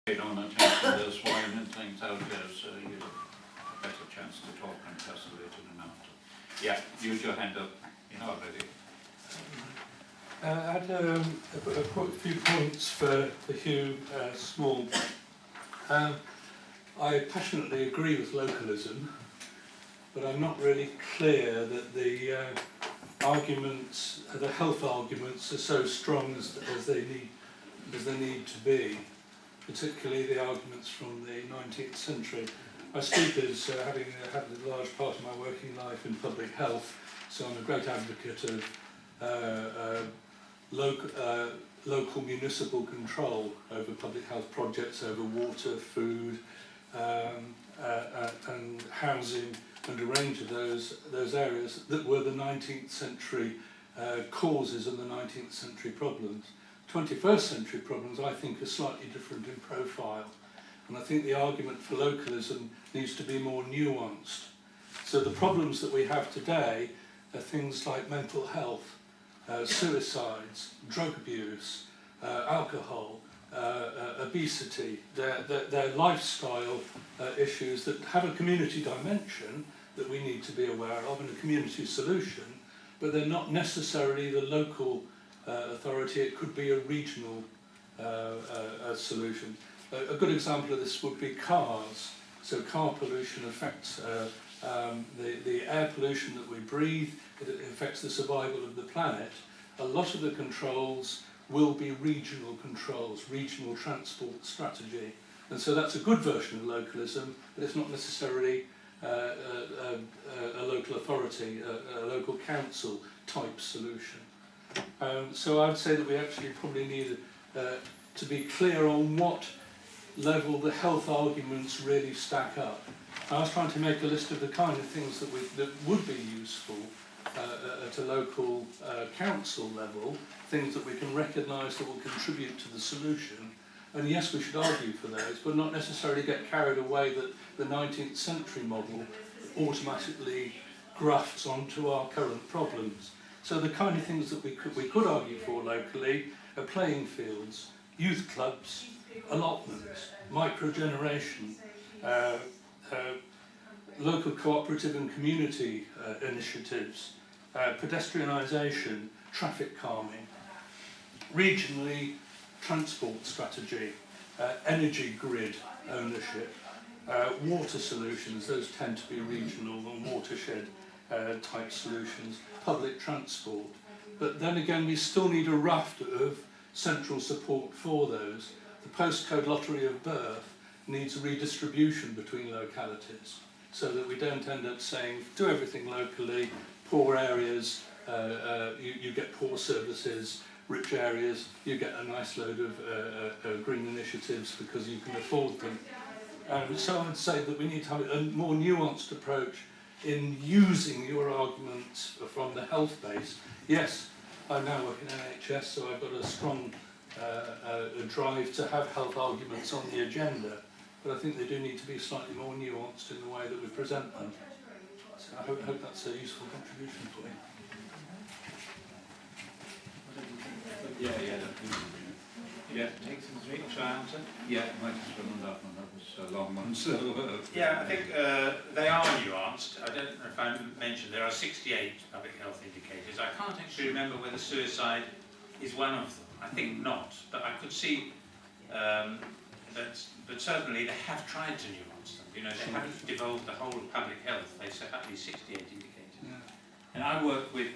paid on attention to this wine and things out there, so you have a better chance to talk and tesselate it and after. Yeah, use your hand up, you know already. I had a few points for Hugh Small. I passionately agree with localism, but I'm not really clear that the arguments, the health arguments, are so strong as they need to be. Particularly the arguments from the 19th century. I speak as having had a large part of my working life in public health, so I'm a great advocate of local municipal control over public health projects, over water, food, and housing, and a range of those areas that were the 19th century causes of the 19th century problems. 21st century problems, I think, are slightly different in profile, and I think the argument for localism needs to be more nuanced. So the problems that we have today are things like mental health, suicides, drug abuse, alcohol, obesity. They're lifestyle issues that have a community dimension that we need to be aware of and a community solution, but they're not necessarily the local authority. It could be a regional solution. A good example of this would be cars. So car pollution affects the air pollution that we breathe. It affects the survival of the planet. A lot of the controls will be regional controls, regional transport strategy. And so that's a good version of localism, but it's not necessarily a local authority, a local council type solution. So I'd say that we actually probably need to be clear on what level the health arguments really stack up. I was trying to make a list of the kind of things that would be useful at a local council level, things that we can recognise that will contribute to the solution. And yes, we should argue for those, but not necessarily get carried away that the 19th century model automatically grafts onto our current problems. So the kind of things that we could argue for locally are playing fields, youth clubs, allotments, microgeneration, local cooperative and community initiatives, pedestrianisation, traffic calming, regionally transport strategy, energy grid ownership, water solutions. Those tend to be regional and watershed type solutions, public transport. But then again, we still need a raft of central support for those. The postcode lottery of birth needs redistribution between localities so that we don't end up saying, do everything locally, poor areas, you get poor services, rich areas, you get a nice load of green initiatives because you can afford them. So I would say that we need to have a more nuanced approach in using your arguments from the health base. Yes, I now work in NHS, so I've got a strong drive to have health arguments on the agenda, but I think they do need to be slightly more nuanced in the way that we present them. So I hope that's a useful contribution for you. Yeah, take some three, try answer. Yeah, might just run that one, that was a long one, so... Yeah, I think they are nuanced. I don't know if I mentioned there are 68 public health indicators. I can't actually remember whether suicide is one of them. I think not, but I could see but certainly they have tried to nuance them. You know, they haven't devolved the whole of public health. They set up these 68 indicators. Yeah. And I work with,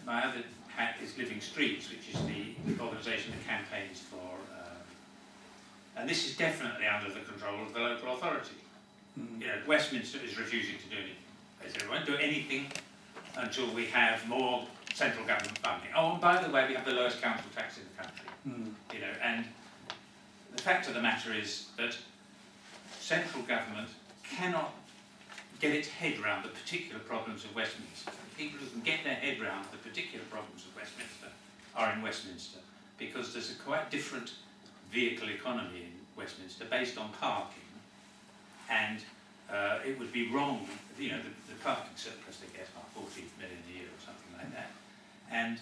my other hat is Living Streets, which is the organisation that campaigns for, and this is definitely under the control of the local authority. You know, Westminster is refusing to do anything. They say we won't do anything until we have more central government funding. Oh, and by the way, we have the lowest council tax in the country. You know, and the fact of the matter is that central government cannot get its head around the particular problems of Westminster. People who can get their head around the particular problems of Westminster are in Westminster, because there's a quite different vehicle economy in Westminster based on parking, and it would be wrong, you know, the parking surplus they get about 40 million a year or something like that, and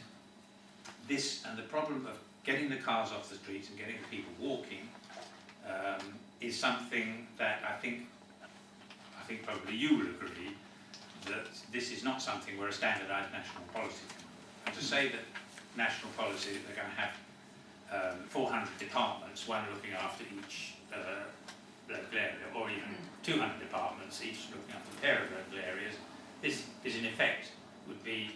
the problem of getting the cars off the streets and getting the people walking is something that I think probably you will agree that this is not something where a standardised national policy can work. And to say that national policy, that they're going to have 400 departments, one looking after each local area, or even 200 departments, each looking after a pair of local areas, is in effect would be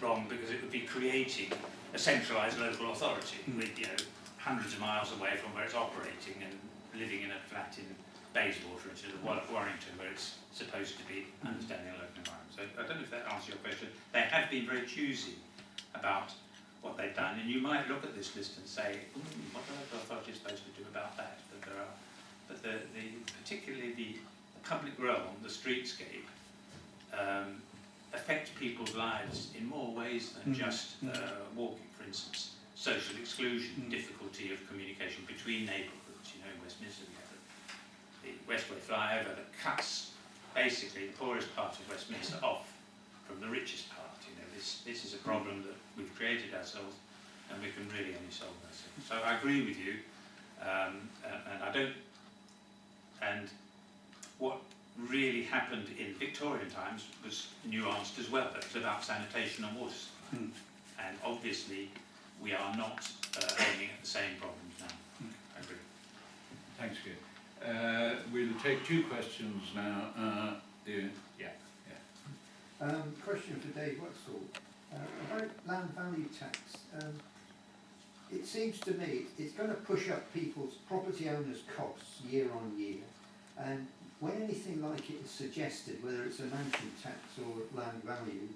wrong, because it would be creating a centralised local authority with, you know, hundreds of miles away from where it's operating and living in a flat in Bayswater instead of Warrington, where it's supposed to be understanding a local environment. So I don't know if that answers your question. They have been very choosy about what they've done, and you might look at this list and say, what are local authorities supposed to do about that? But particularly the public realm, the streetscape, affects people's lives in more ways than just walking. For instance, social exclusion, difficulty of communication between neighbourhoods. You know, in Westminster we have the Westway flyover that cuts basically the poorest part of Westminster off from the richest part. You know, this is a problem that we've created ourselves, and we can really only solve ourselves. So I agree with you, and I don't. And what really happened in Victorian times was nuanced as well. It was about sanitation and water supply, and obviously we are not aiming at the same problems now. I agree. Thanks, Keir. We'll take two questions now. Question for Dave Wetzel. About land value tax. It seems to me it's going to push up people's property owners' costs year on year, and when anything like it is suggested, whether it's a mansion tax or land value,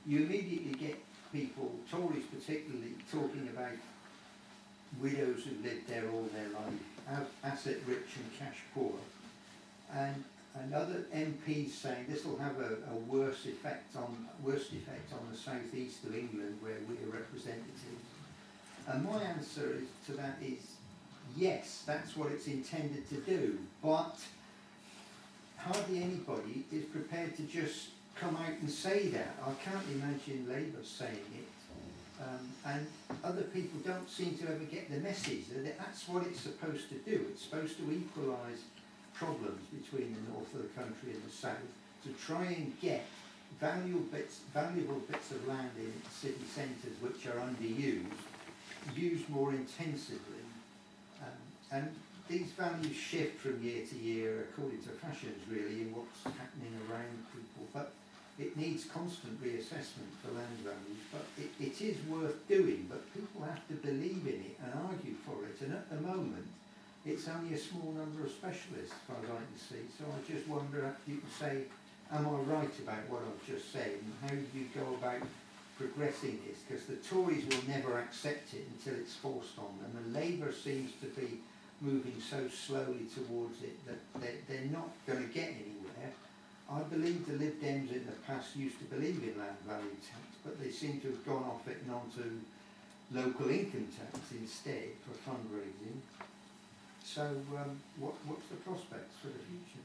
you immediately get people, Tories particularly, talking about widows who lived there all their life, asset rich and cash poor, and other MPs saying this will have a worse effect on the southeast of England where we're representatives. And my answer to that is yes, that's what it's intended to do, but hardly anybody is prepared to just come out and say that. I can't imagine Labour saying it, and other people don't seem to ever get the message that that's what it's supposed to do. It's supposed to equalise problems between the north of the country and the south, to try and get valuable bits of land in city centres which are underused, used more intensively, and these values shift from year to year according to fashions really in what's happening around people, but it needs constant reassessment for land values, but it is worth doing, but people have to believe in it and argue for it, and at the moment it's only a small number of specialists as far as I can see, so I just wonder if you can say, am I right about what I've just said, and how do you go about progressing this, because the Tories will never accept it until it's forced on them, and Labour seems to be moving so slowly towards it that they're not going to get anywhere. I believe the Lib Dems in the past used to believe in land value tax, but they seem to have gone off it and onto local income tax instead for fundraising. So what's the prospects for the future?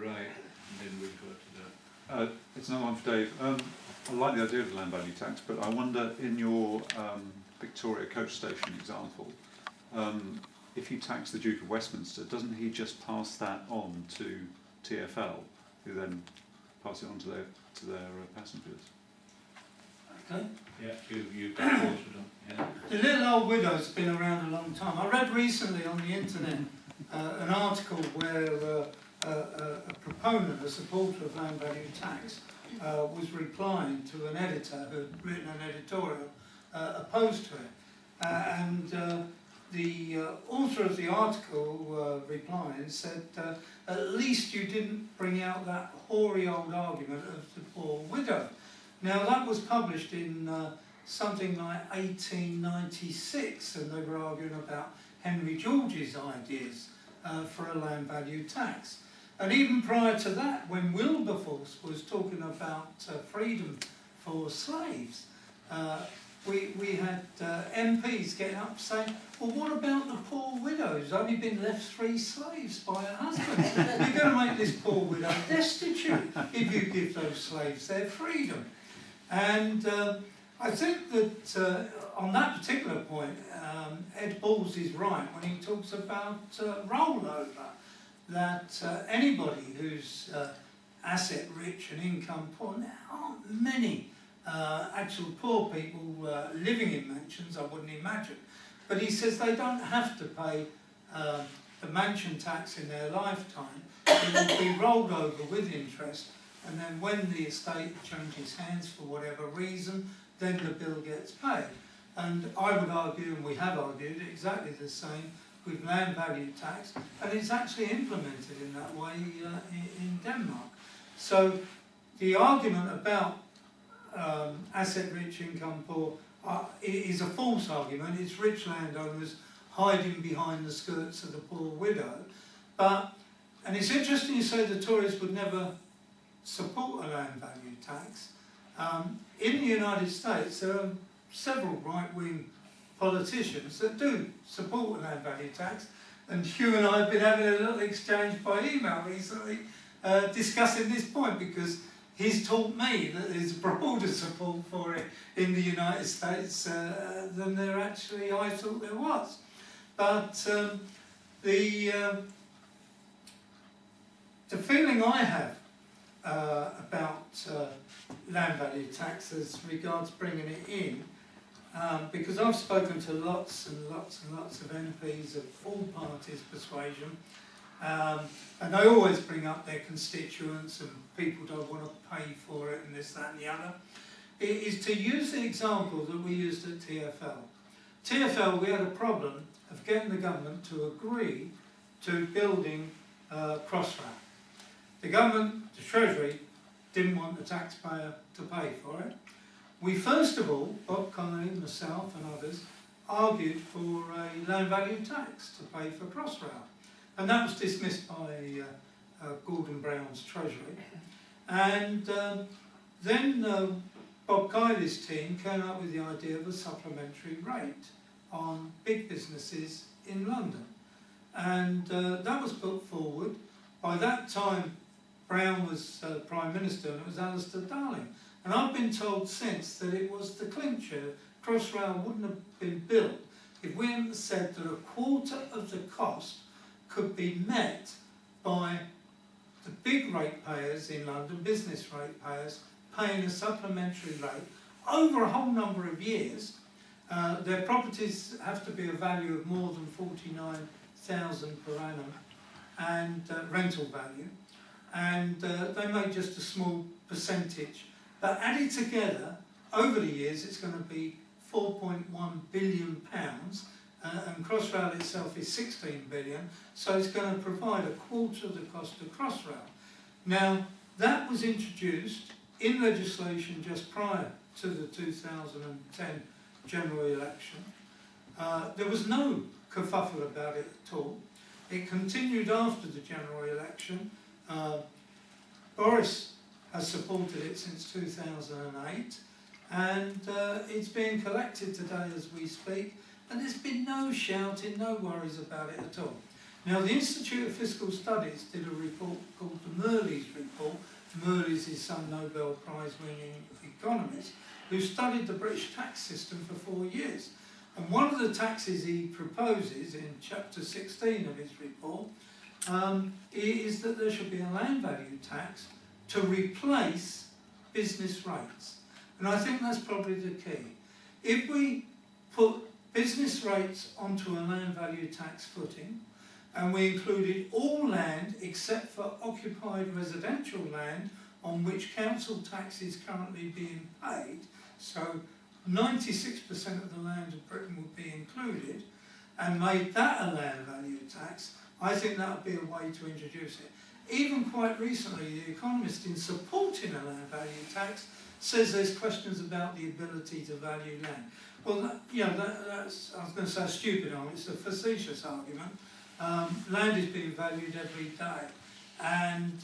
Right, and then we've got to It's another one for Dave. I like the idea of the land value tax, but I wonder, in your Victoria coach station example, if you tax the Duke of Westminster, doesn't he just pass that on to TfL, who then pass it on to their passengers? Okay. Yeah, you've got thoughts with them. Yeah. The Little Old Widow's been around a long time. I read recently on the internet an article where a proponent, a supporter of land value tax, was replying to an editor who had written an editorial opposed to it. And the author of the article replying said, at least you didn't bring out that hoary old argument of the poor widow. Now that was published in something like 1896, and they were arguing about Henry George's ideas for a land value tax. And even prior to that, when Wilberforce was talking about freedom for slaves, we had MPs getting up saying, well, what about the poor widow who's only been left 3 slaves by her husband? You're going to make this poor widow destitute if you give those slaves their freedom. And I think that on that particular point, Ed Balls is right when he talks about rollover, that anybody who's asset rich and income poor, there aren't many actual poor people living in mansions, I wouldn't imagine. But he says they don't have to pay the mansion tax in their lifetime. It will be rolled over with interest, and then when the estate changes hands for whatever reason, then the bill gets paid. And I would argue, and we have argued, exactly the same with land value tax, and it's actually implemented in that way in Denmark. So the argument about asset rich, income poor is a false argument. It's rich landowners hiding behind the skirts of the poor widow. And it's interesting you say the Tories would never support a land value tax. In the United States, there are several right-wing politicians that do support a land value tax, and Hugh and I have been having a little exchange by email recently discussing this point, because he's told me that there's broader support for it in the United States than there actually I thought there was. But the feeling I have about land value tax as regards bringing it in, because I've spoken to lots and lots and lots of MPs of all parties' persuasion, and they always bring up their constituents and people don't want to pay for it and this, that and the other, it is to use the example that we used at TfL. TfL, we had a problem of getting the government to agree to building Crossrail. The government, the Treasury, didn't want the taxpayer to pay for it. We first of all, Bob Connolly, myself and others, argued for a land value tax to pay for Crossrail. And that was dismissed by Gordon Brown's Treasury. And then Bob Kiley's team came up with the idea of a supplementary rate on big businesses in London. And that was put forward. By that time, Brown was Prime Minister and it was Alistair Darling. And I've been told since that it was the clincher. Crossrail wouldn't have been built if we hadn't said that a quarter of the cost could be met by the big ratepayers in London, business ratepayers, paying a supplementary rate over a whole number of years. Their properties have to be a value of more than 49,000 per annum and rental value, and they make just a small percentage. But added together, over the years, it's going to be £4.1 billion, and Crossrail itself is 16 billion, so it's going to provide a quarter of the cost of Crossrail. Now, that was introduced in legislation just prior to the 2010 general election. There was no kerfuffle about it at all. It continued after the general election. Boris has supported it since 2008, and it's being collected today as we speak, and there's been no shouting, no worries about it at all. Now, the Institute of Fiscal Studies did a report called the Merlis report. Merlis is some Nobel Prize-winning economist who studied the British tax system for 4 years. And one of the taxes he proposes in chapter 16 of his report is that there should be a land value tax to replace business rates. And I think that's probably the key. If we put business rates onto a land value tax footing, and we included all land except for occupied residential land on which council tax is currently being paid, so 96% of the land of Britain would be included, and made that a land value tax, I think that would be a way to introduce it. Even quite recently, The Economist, in supporting a land value tax, says there's questions about the ability to value land. Well, that's, I was going to say a stupid argument, it's a facetious argument. Land is being valued every day. And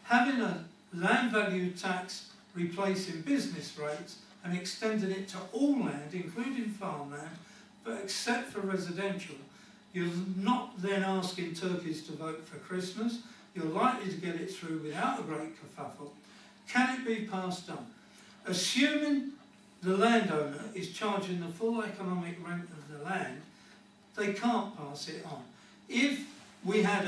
having a land value tax replacing business rates and extending it to all land, including farmland, but except for residential, you're not then asking turkeys to vote for Christmas. You're likely to get it through without a great kerfuffle. Can it be passed on? Assuming the landowner is charging the full economic rent of the land, they can't pass it on. If we had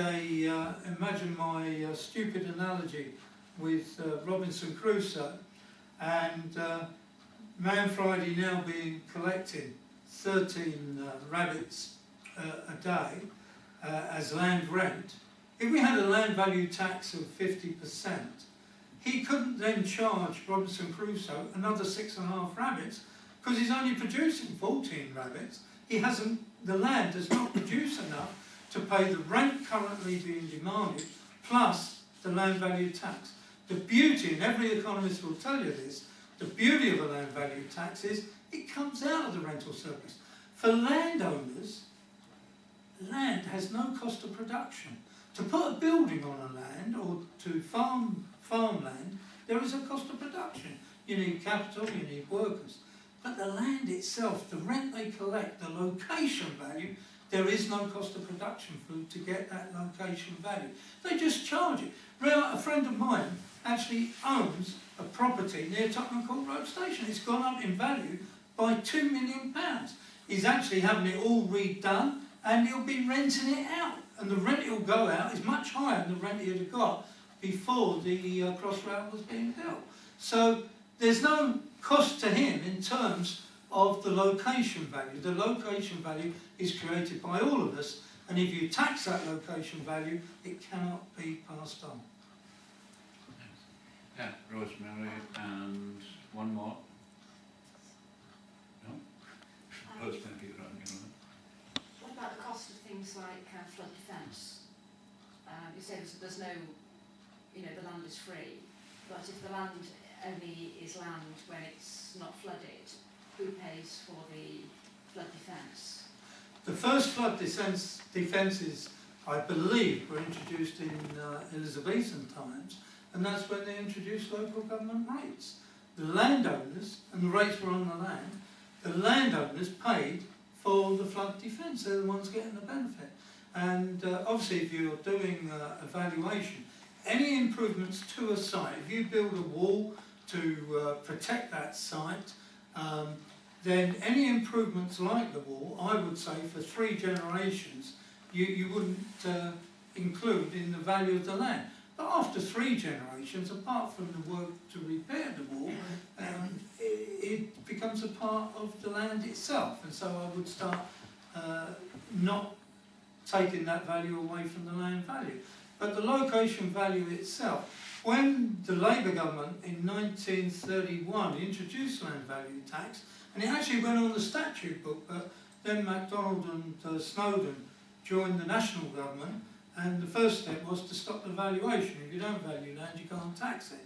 imagine my stupid analogy with Robinson Crusoe and Man Friday now being collecting 13 rabbits a day as land rent. If we had a land value tax of 50%, he couldn't then charge Robinson Crusoe another 6.5 rabbits because he's only producing 14 rabbits. He hasn't, the land does not produce enough to pay the rent currently being demanded plus the land value tax. The beauty, and every economist will tell you this, the beauty of a land value tax is it comes out of the rental surplus. For landowners, land has no cost of production. To put a building on a land or to farmland, there is a cost of production. You need capital, you need workers. But the land itself, the rent they collect, the location value, there is no cost of production to get that location value. They just charge it. A friend of mine actually owns a property near Tottenham Court Road Station. It's gone up in value by £2 million. He's actually having it all redone and he'll be renting it out. And the rent he'll go out is much higher than the rent he'd have got before the Crossrail was being built. So there's no cost to him in terms of the location value. The location value is created by all of us, and if you tax that location value, it cannot be passed on. Yeah, Rosemary, and one more. No? Rosemary, you're on, you know. What about the cost of things like flood defence? You say there's no, the land is free, but if the land only is land when it's not flooded, who pays for the flood defence? The first flood defences, I believe, were introduced in Elizabethan times, and that's when they introduced local government rates. The landowners, and the rates were on the land, the landowners paid for the flood defence. They're the ones getting the benefit. And obviously, if you're doing a valuation, any improvements to a site, if you build a wall to protect that site, then any improvements like the wall, I would say for 3 generations, you wouldn't include in the value of the land. But after 3 generations, apart from the work to repair the wall, it becomes a part of the land itself. And so I would start not taking that value away from the land value. But the location value itself, when the Labour government in 1931 introduced land value tax, and it actually went on the statute book, but then MacDonald and Snowden joined the national government, and the first step was to stop the valuation. If you don't value land, you can't tax it.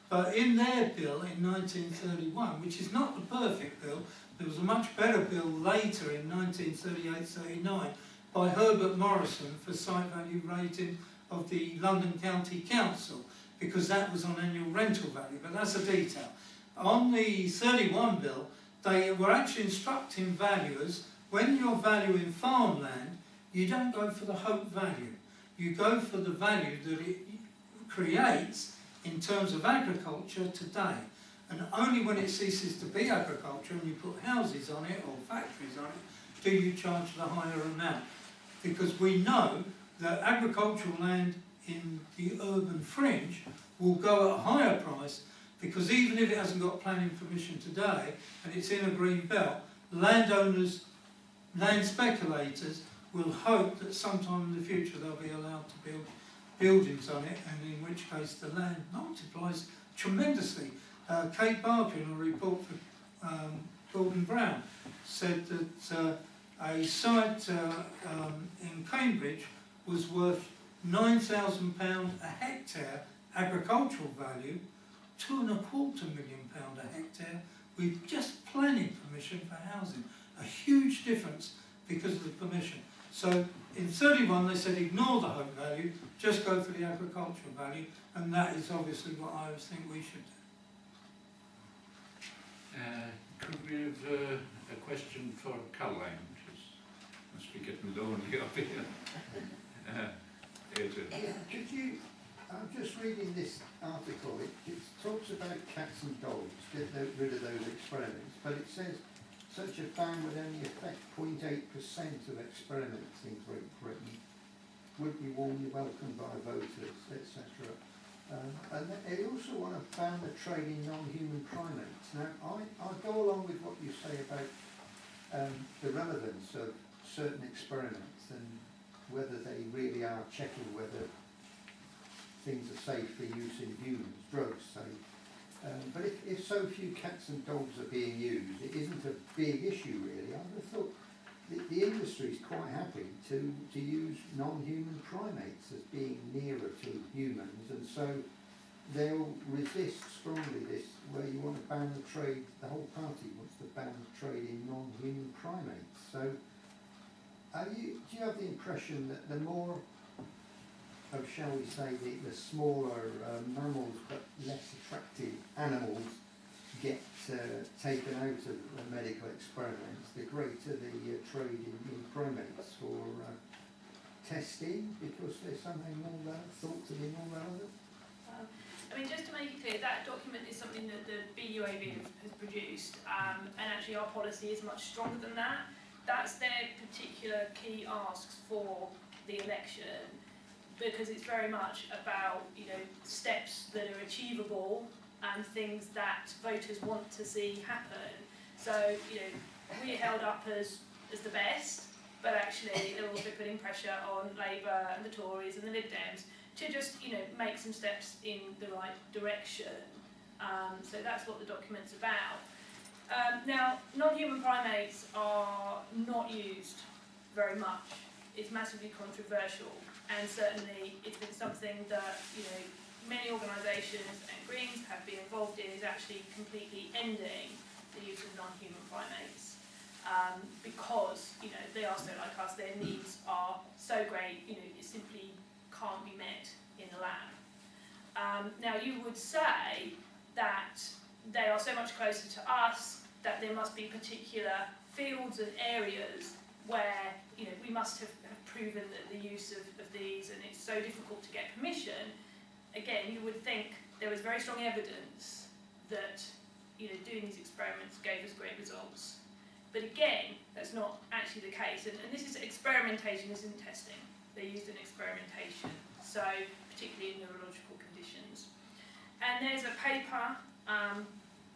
But in their bill in 1931, which is not the perfect bill, there was a much better bill later in 1938-39 by Herbert Morrison for site value rating of the London County Council, because that was on annual rental value, but that's a detail. On the 31 bill, they were actually instructing valuers, when you're valuing farmland, you don't go for the hope value. You go for the value that it creates in terms of agriculture today. And only when it ceases to be agriculture and you put houses on it or factories on it, do you charge the higher amount. Because we know that agricultural land in the urban fringe will go at a higher price, because even if it hasn't got planning permission today and it's in a green belt, landowners, land speculators will hope that sometime in the future they'll be allowed to build buildings on it, and in which case the land multiplies tremendously. Kate Barker, in a report for Gordon Brown, said that a site in Cambridge was worth £9,000 a hectare agricultural value, £2.25 million a hectare with just planning permission for housing. A huge difference because of the permission. So in 31 they said ignore the home value, just go for the agricultural value, and that is obviously what I think we should do. Could we have a question for Caroline, which must be getting lonely up here. Adrian. Could you I'm just reading this article. It talks about cats and dogs, get rid of those experiments, but it says such a ban would only affect 0.8% of experiments in Great Britain, would be warmly welcomed by voters, etc. And they also want to ban the trade in non-human primates. Now, I go along with what you say about the relevance of certain experiments and whether they really are checking whether things are safe for use in humans, drugs say. But if so few cats and dogs are being used, it isn't a big issue really. I would have thought the industry is quite happy to use non-human primates as being nearer to humans, and so they'll resist strongly this, where you want to ban the trade, the whole party wants to ban the trade in non-human primates. So do you have the impression that the more of, shall we say, the smaller mammals but less attractive animals get taken out of medical experiments, the greater the trade in primates for testing, because they're somehow more thought to be more relevant? I mean, just to make it clear, that document is something that the BUAV has produced, and actually our policy is much stronger than that. That's their particular key asks for the election, because it's very much about, you know, steps that are achievable and things that voters want to see happen. So, you know, we're held up as the best, but actually they're also putting pressure on Labour and the Tories and the Lib Dems to just, you know, make some steps in the right direction. So that's what the document's about. Now, non-human primates are not used very much. It's massively controversial, and certainly it's been something that, you know, many organisations and Greens have been involved in, is actually completely ending the use of non-human primates, because, you know, they are so like us, their needs are so great, you know, it simply can't be met in the lab. Now, you would say that they are so much closer to us that there must be particular fields and areas where, you know, we must have proven that the use of these, and it's so difficult to get permission. Again, you would think there was very strong evidence that, you know, doing these experiments gave us great results. But again, that's not actually the case. And this is experimentation, isn't testing. They're used in experimentation, so particularly in neurological conditions. And there's a paper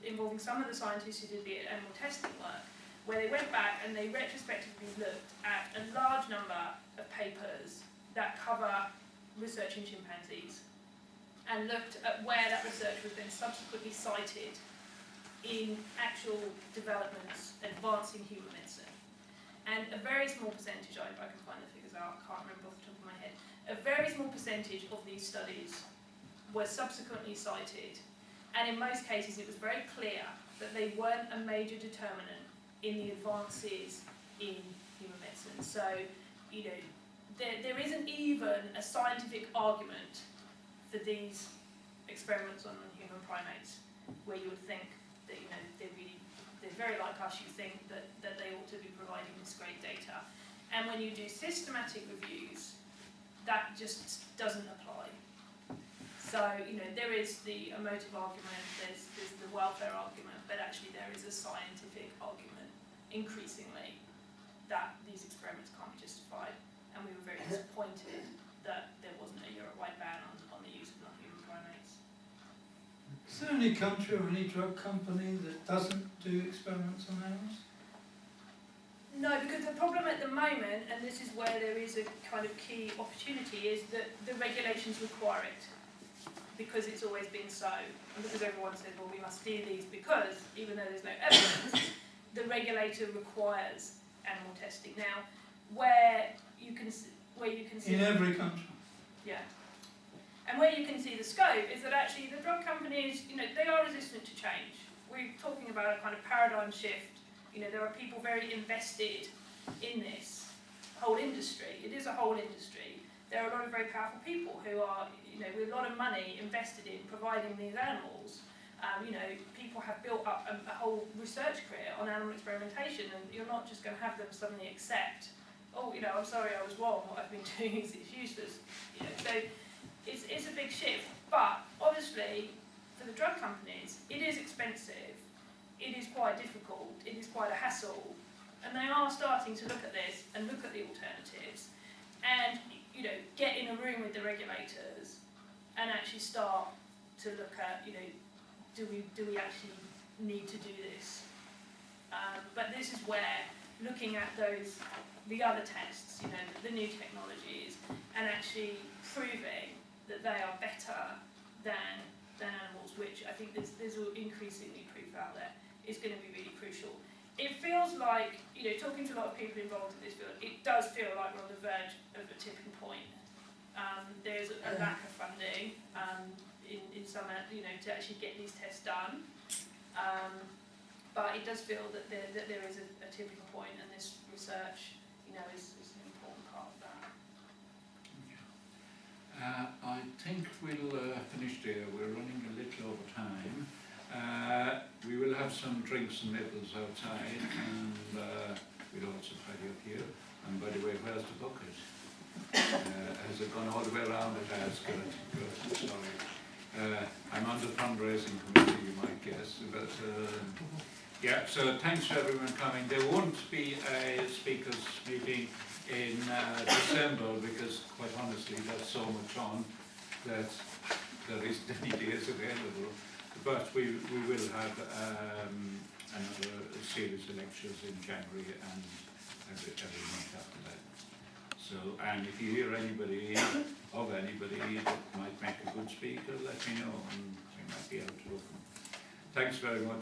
involving some of the scientists who did the animal testing work, where they went back and they retrospectively looked at a large number of papers that cover research in chimpanzees, and looked at where that research was then subsequently cited in actual developments advancing human medicine. And a very small percentage, I can find the figures out, I can't remember off the top of my head, a very small percentage of these studies were subsequently cited, and in most cases it was very clear that they weren't a major determinant in the advances in human medicine. So, you know, there isn't even a scientific argument for these experiments on human primates, where you would think that, you know, they're very like us, you think that they ought to be providing this great data. And when you do systematic reviews, that just doesn't apply. So, you know, there is the emotive argument, there's the welfare argument, but actually there is a scientific argument, increasingly, that these experiments can't be justified. And we were very disappointed that there wasn't a Europe-wide ban on the use of non-human primates. Is there any country or any drug company that doesn't do experiments on animals? No, because the problem at the moment, and this is where there is a kind of key opportunity, is that the regulations require it, because it's always been so, and because everyone says, well, we must do these, because even though there's no evidence, the regulator requires animal testing. Now, where you can see in every country. Yeah. And where you can see the scope is that actually the drug companies, you know, they are resistant to change. We're talking about a kind of paradigm shift. You know, there are people very invested in this whole industry. It is a whole industry. There are a lot of very powerful people who are, you know, with a lot of money invested in providing these animals. You know, people have built up a whole research career on animal experimentation, and you're not just going to have them suddenly accept, oh, you know, I'm sorry, I was wrong, what I've been doing is useless. You know, so it's a big shift. But obviously, for the drug companies, it is expensive, it is quite difficult, it is quite a hassle, and they are starting to look at this and look at the alternatives, and get in a room with the regulators and actually start to look at do we actually need to do this? But this is where looking at the other tests, the new technologies, and actually proving that they are better than animals, which I think there's increasingly proof out there, is going to be really crucial. It feels like, talking to a lot of people involved in this field, it does feel like we're on the verge of a tipping point. There's a lack of funding in some, to actually get these tests done. But it does feel that there is a tipping point, and this research, is an important part of that. I think we'll finish there. We're running a little over time. We will have some drinks and nipples outside, and we'll also tidy up here. And by the way, where's the bucket? Has it gone all the way around? It has. Good. Sorry. I'm on the fundraising committee, you might guess. But yeah, so thanks for everyone coming. There won't be a speakers meeting in December because, quite honestly, there's so much on that there isn't any days available. But we will have another series of lectures in January and every month after that. So, and if you hear anybody that might make a good speaker, let me know, and we might be able to look them. Thanks very much.